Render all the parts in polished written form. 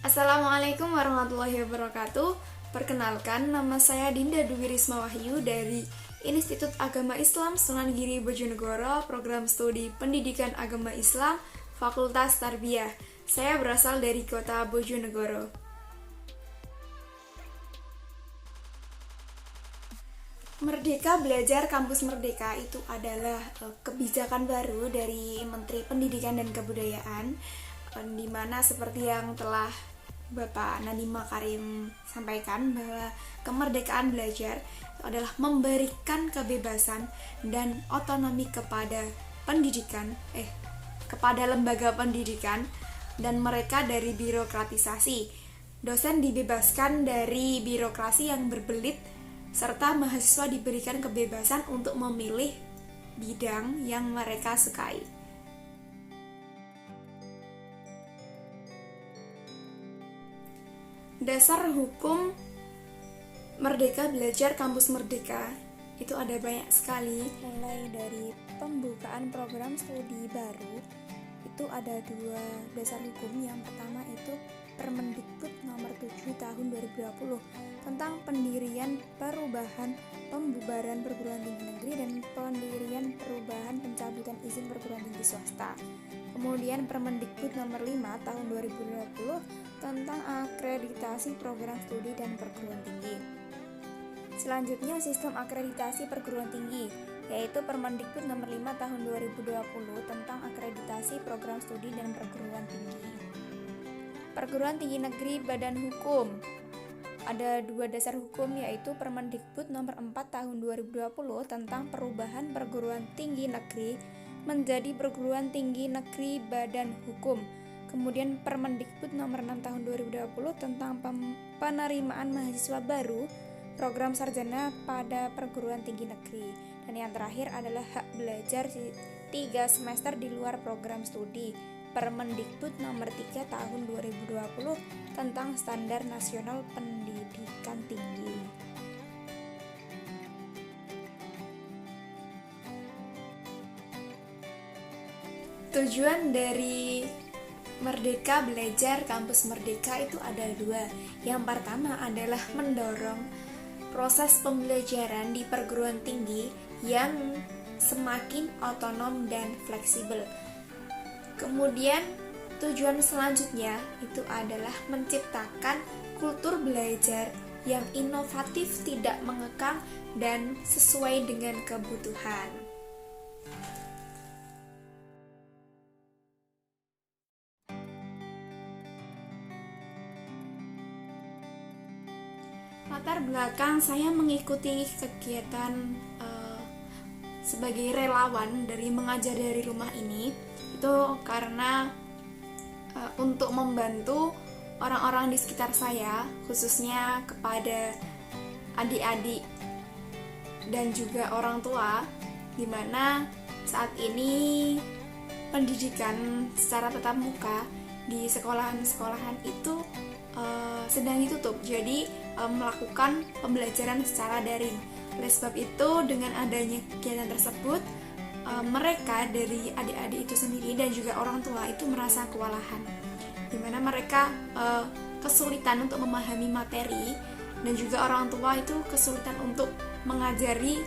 Assalamualaikum warahmatullahi wabarakatuh. Perkenalkan, nama saya Dinda Dwi Risma Wahyu dari Institut Agama Islam Sunan Giri Bojonegoro, Program Studi Pendidikan Agama Islam, Fakultas Tarbiyah. Saya berasal dari kota Bojonegoro. Merdeka Belajar Kampus Merdeka itu adalah kebijakan baru dari Menteri Pendidikan dan Kebudayaan, di mana seperti yang telah Bapak Nadiem Makarim sampaikan bahwa kemerdekaan belajar itu adalah memberikan kebebasan dan otonomi kepada kepada lembaga pendidikan dan mereka dari birokratisasi. Dosen dibebaskan dari birokrasi yang berbelit serta mahasiswa diberikan kebebasan untuk memilih bidang yang mereka sukai. Dasar hukum Merdeka Belajar Kampus Merdeka itu ada banyak sekali, mulai dari pembukaan program studi baru. Itu ada dua dasar hukum. Yang pertama itu Permendikbud nomor 7 tahun 2020 tentang pendirian perubahan pembubaran perguruan tinggi negeri dan pendirian perubahan pencabutan izin perguruan tinggi swasta. Kemudian Permendikbud nomor 5 tahun 2020 tentang akreditasi program studi dan perguruan tinggi. Selanjutnya sistem akreditasi perguruan tinggi, yaitu Permendikbud nomor 5 tahun 2020 tentang akreditasi program studi dan perguruan tinggi. Perguruan tinggi negeri badan hukum. Ada dua dasar hukum, yaitu Permendikbud nomor 4 tahun 2020 tentang perubahan perguruan tinggi negeri menjadi perguruan tinggi negeri badan hukum. Kemudian Permendikbud nomor 6 tahun 2020 tentang penerimaan mahasiswa baru program sarjana pada perguruan tinggi negeri. Dan yang terakhir adalah hak belajar 3 semester di luar program studi, Permendikbud nomor 3 tahun 2020 tentang standar nasional pendidikan tinggi. Tujuan dari Merdeka Belajar Kampus Merdeka itu ada dua. Yang pertama adalah mendorong proses pembelajaran di perguruan tinggi yang semakin otonom dan fleksibel. Kemudian tujuan selanjutnya itu adalah menciptakan kultur belajar yang inovatif, tidak mengekang, dan sesuai dengan kebutuhan. Latar belakang saya mengikuti kegiatan sebagai relawan dari mengajar dari rumah ini itu karena untuk membantu orang-orang di sekitar saya, khususnya kepada adik-adik dan juga orang tua, di mana saat ini pendidikan secara tatap muka di sekolahan-sekolahan itu sedang ditutup, jadi melakukan pembelajaran secara daring. Oleh sebab itu, dengan adanya kegiatan tersebut, mereka dari adik-adik itu sendiri dan juga orang tua itu merasa kewalahan, di mana mereka kesulitan untuk memahami materi dan juga orang tua itu kesulitan untuk mengajari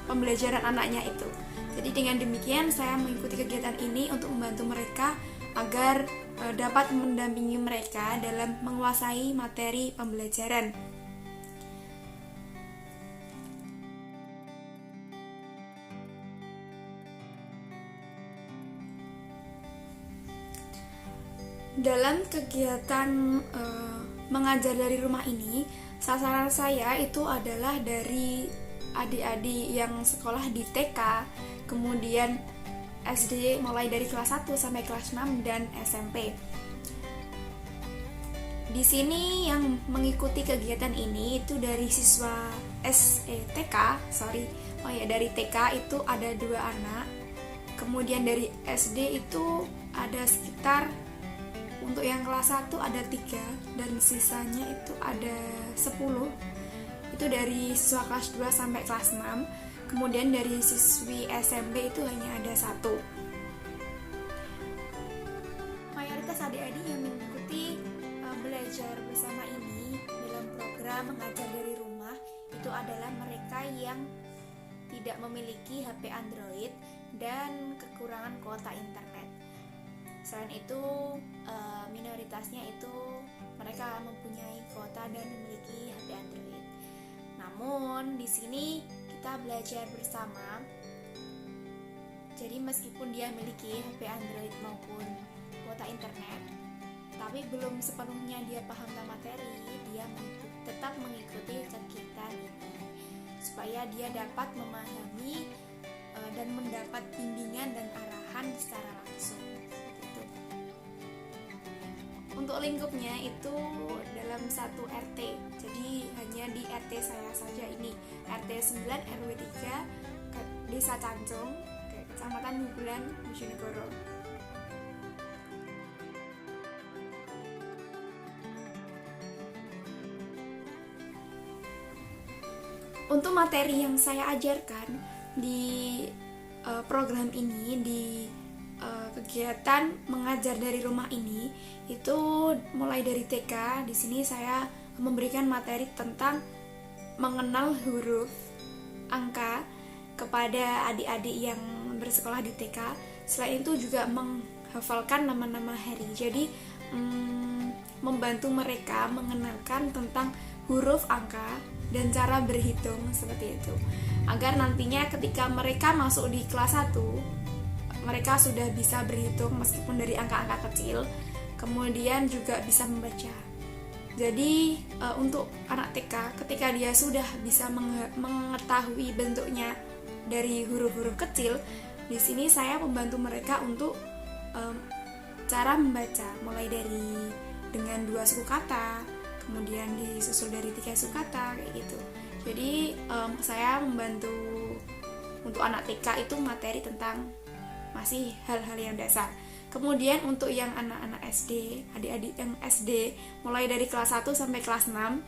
pembelajaran anaknya itu. Jadi dengan demikian saya mengikuti kegiatan ini untuk membantu mereka agar dapat mendampingi mereka dalam menguasai materi pembelajaran. Dalam kegiatan mengajar dari rumah ini, sasaran saya itu adalah dari adik-adik yang sekolah di TK, kemudian SD mulai dari kelas 1 sampai kelas 6 dan SMP. Di sini yang mengikuti kegiatan ini itu dari siswa dari TK itu ada 2 anak. Kemudian dari SD itu ada sekitar, untuk yang kelas 1 ada 3 dan sisanya itu ada 10. Itu dari siswa kelas 2 sampai kelas 6. Kemudian dari siswi SMP itu hanya ada 1. Mayoritas adik-adik yang mengikuti belajar bersama ini dalam program mengajar dari rumah itu adalah mereka yang tidak memiliki HP Android dan kekurangan kuota internet. Selain itu, minoritasnya itu mereka mempunyai kuota dan memiliki HP Android. Namun di sini kita belajar bersama. Jadi meskipun dia memiliki HP Android maupun kuota internet, tapi belum sepenuhnya dia paham tentang materi, dia tetap mengikuti kegiatan ini supaya dia dapat memahami dan mendapat bimbingan dan arahan secara langsung. Gitu. Untuk lingkupnya itu dalam satu RT, jadi hanya di RT saya saja ini, RT 9 RW 3 Desa Cancung, Kecamatan Bubulan, Bojonegoro. Untuk materi yang saya ajarkan di program ini, di kegiatan mengajar dari rumah ini, itu mulai dari TK. Di sini saya memberikan materi tentang mengenal huruf angka kepada adik-adik yang bersekolah di TK. Selain itu juga menghafalkan nama-nama hari. Jadi membantu mereka mengenalkan tentang huruf angka dan cara berhitung seperti itu, agar nantinya ketika mereka masuk di kelas 1 mereka sudah bisa berhitung meskipun dari angka-angka kecil, kemudian juga bisa membaca. Jadi untuk anak TK, ketika dia sudah bisa mengetahui bentuknya dari huruf-huruf kecil, di sini saya membantu mereka untuk cara membaca, mulai dari dengan 2 suku kata, kemudian disusul dari 3 suku kata, kayak gitu. Jadi saya membantu untuk anak TK itu materi tentang masih hal-hal yang dasar. Kemudian untuk yang anak-anak SD, adik-adik yang SD mulai dari kelas 1 sampai kelas 6,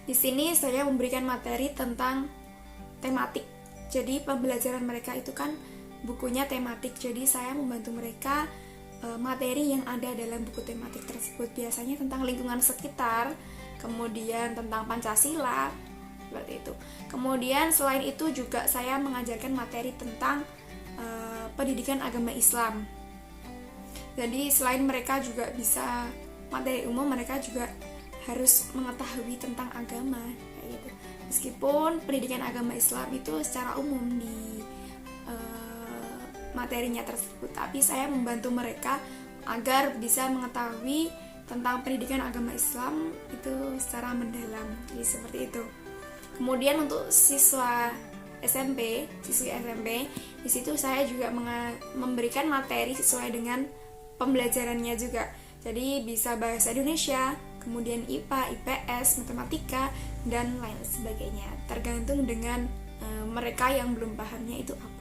di sini saya memberikan materi tentang tematik. Jadi pembelajaran mereka itu kan bukunya tematik, jadi saya membantu mereka materi yang ada dalam buku tematik tersebut, biasanya tentang lingkungan sekitar, kemudian tentang Pancasila, seperti itu. Kemudian selain itu juga saya mengajarkan materi tentang pendidikan agama Islam. Jadi selain mereka juga bisa materi umum, mereka juga harus mengetahui tentang agama, kayak gitu. Meskipun pendidikan agama Islam itu secara umum di materinya tersebut, tapi saya membantu mereka agar bisa mengetahui tentang pendidikan agama Islam itu secara mendalam. Jadi seperti itu. Kemudian untuk siswi SMP, di situ saya juga memberikan materi sesuai dengan pembelajarannya juga. Jadi bisa bahasa Indonesia, kemudian IPA, IPS, matematika, dan lain sebagainya. Tergantung dengan mereka yang belum pahamnya itu apa.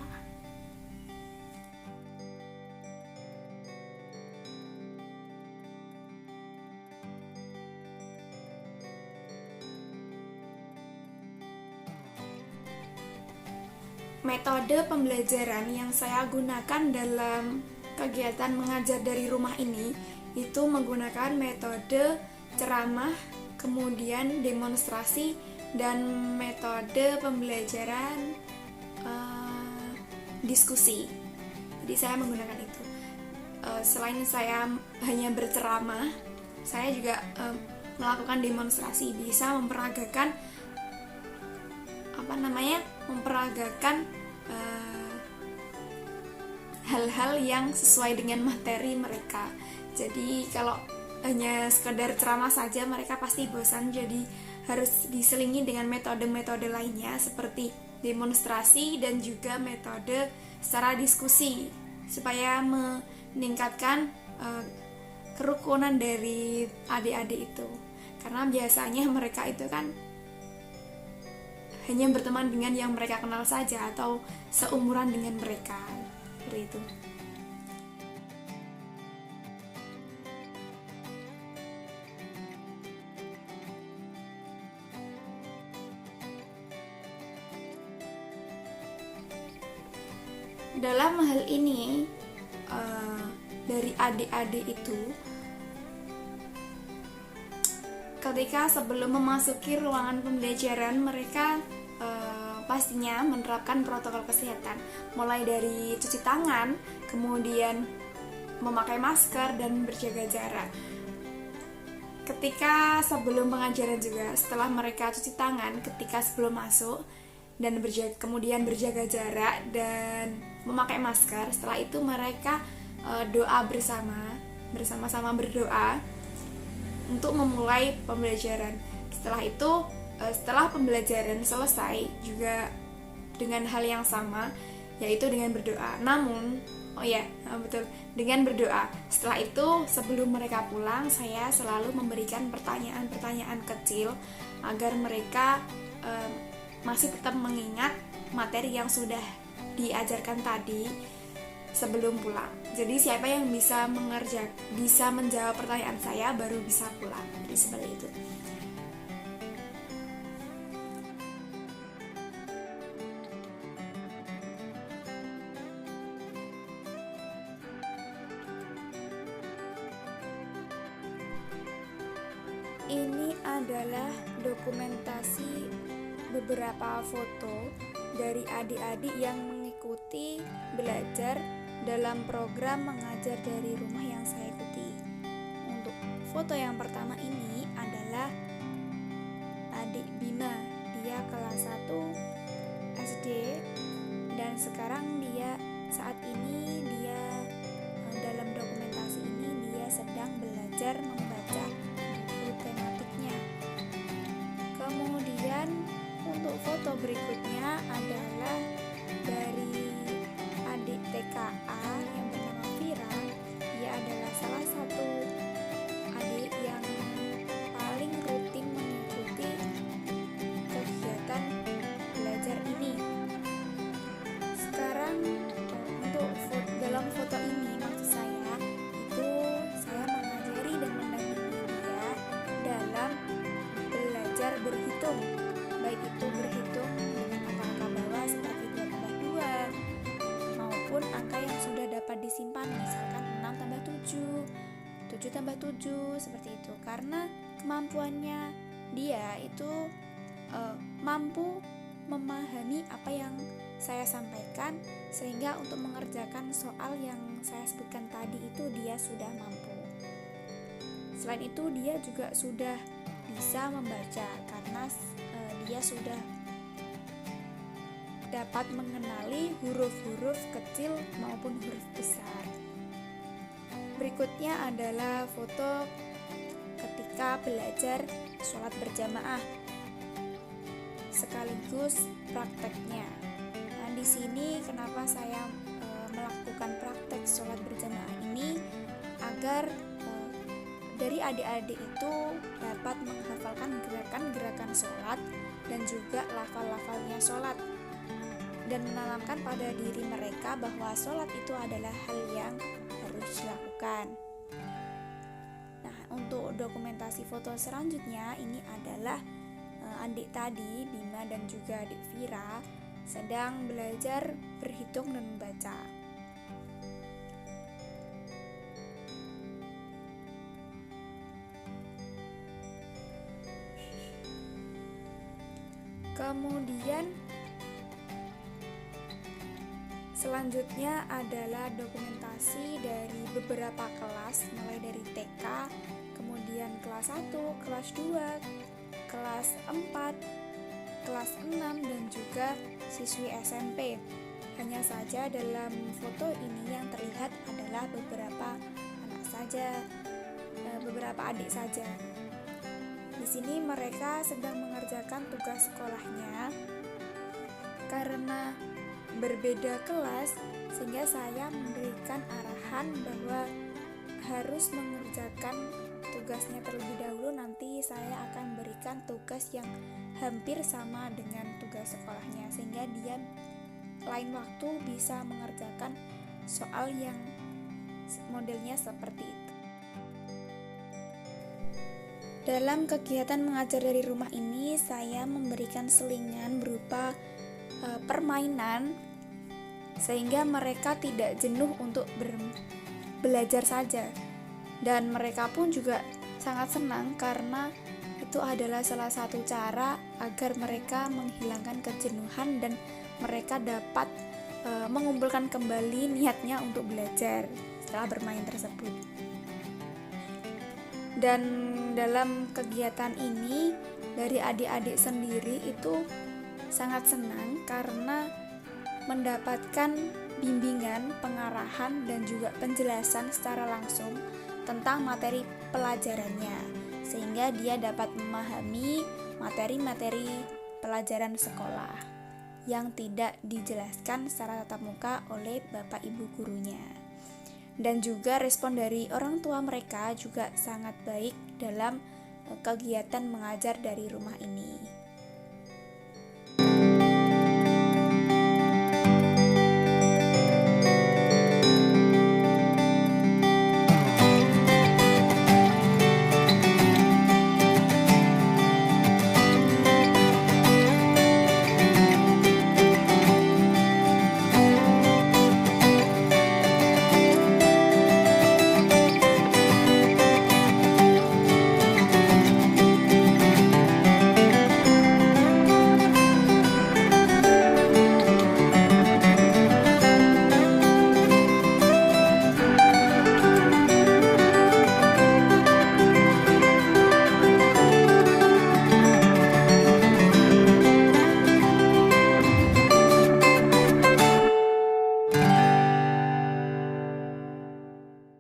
Metode pembelajaran yang saya gunakan dalam kegiatan mengajar dari rumah ini itu menggunakan metode ceramah, kemudian demonstrasi, dan metode pembelajaran diskusi. Jadi saya menggunakan itu. Selain saya hanya berceramah, saya juga melakukan demonstrasi, bisa memperagakan hal-hal yang sesuai dengan materi mereka. Jadi kalau hanya sekedar ceramah saja mereka pasti bosan, jadi harus diselingi dengan metode-metode lainnya seperti demonstrasi dan juga metode secara diskusi supaya meningkatkan kerukunan dari adik-adik itu. Karena biasanya mereka itu kan hanya berteman dengan yang mereka kenal saja atau seumuran dengan mereka, seperti itu. Dalam hal ini dari adik-adik itu ketika sebelum memasuki ruangan pembelajaran mereka pastinya menerapkan protokol kesehatan, mulai dari cuci tangan, kemudian memakai masker dan berjaga jarak. Ketika sebelum pengajaran juga, setelah mereka cuci tangan ketika sebelum masuk dan kemudian berjaga jarak dan memakai masker, setelah itu mereka doa bersama-sama berdoa untuk memulai pembelajaran. Setelah itu, setelah pembelajaran selesai juga dengan hal yang sama, yaitu dengan berdoa. Namun, dengan berdoa. Setelah itu, sebelum mereka pulang, saya selalu memberikan pertanyaan-pertanyaan kecil agar mereka masih tetap mengingat materi yang sudah diajarkan tadi sebelum pulang. Jadi siapa yang bisa menjawab pertanyaan saya baru bisa pulang. Jadi seperti itu. Ini adalah dokumentasi beberapa foto dari adik-adik yang mengikuti belajar dalam program mengajar dari rumah yang saya ikuti. Untuk foto yang pertama ini adalah adik Bima. Dia kelas 1 SD dan sekarang saat ini dalam dokumentasi ini dia sedang belajar membaca buku tematiknya. Kemudian untuk foto berikutnya adalah dari adik TKA yang bernama Vira. Dia adalah salah satu adik yang paling rutin mengikuti kegiatan belajar ini. Sekarang untuk dalam foto ini maksud saya mengajari dan mendampingi dia dalam belajar berhitung, baik itu berhitung dengan angka-angka bawah seperti 2 tambah 2 maupun angka yang sudah dapat disimpan, misalkan 6 tambah 7, 7 tambah 7, seperti itu. Karena kemampuannya dia itu mampu memahami apa yang saya sampaikan, sehingga untuk mengerjakan soal yang saya sebutkan tadi itu dia sudah mampu. Selain itu dia juga sudah bisa membaca karena dia sudah dapat mengenali huruf-huruf kecil maupun huruf besar. Berikutnya adalah foto ketika belajar sholat berjamaah sekaligus prakteknya. Nah, di sini kenapa saya melakukan praktek sholat berjamaah ini agar dari adik-adik itu dapat menghafalkan gerakan-gerakan sholat dan juga lafal-lafalnya sholat, dan menanamkan pada diri mereka bahwa sholat itu adalah hal yang harus dilakukan. Nah, untuk dokumentasi foto selanjutnya ini adalah adik tadi, Bima dan juga adik Vira, sedang belajar berhitung dan membaca. Kemudian selanjutnya adalah dokumentasi dari beberapa kelas, mulai dari TK, kemudian kelas 1, kelas 2, kelas 4, kelas 6, dan juga siswi SMP. Hanya saja dalam foto ini yang terlihat adalah beberapa adik saja. Di sini mereka sedang mengerjakan tugas sekolahnya. Karena berbeda kelas, sehingga saya memberikan arahan bahwa harus mengerjakan tugasnya terlebih dahulu. Nanti saya akan berikan tugas yang hampir sama dengan tugas sekolahnya, sehingga dia lain waktu bisa mengerjakan soal yang modelnya seperti itu. Dalam kegiatan mengajar dari rumah ini, saya memberikan selingan berupa permainan sehingga mereka tidak jenuh untuk belajar saja, dan mereka pun juga sangat senang karena itu adalah salah satu cara agar mereka menghilangkan kejenuhan dan mereka dapat mengumpulkan kembali niatnya untuk belajar setelah bermain tersebut. Dan dalam kegiatan ini dari adik-adik sendiri itu sangat senang karena mendapatkan bimbingan, pengarahan, dan juga penjelasan secara langsung tentang materi pelajarannya, sehingga dia dapat memahami materi-materi pelajaran sekolah yang tidak dijelaskan secara tatap muka oleh bapak ibu gurunya. Dan juga respon dari orang tua mereka juga sangat baik dalam kegiatan mengajar dari rumah ini.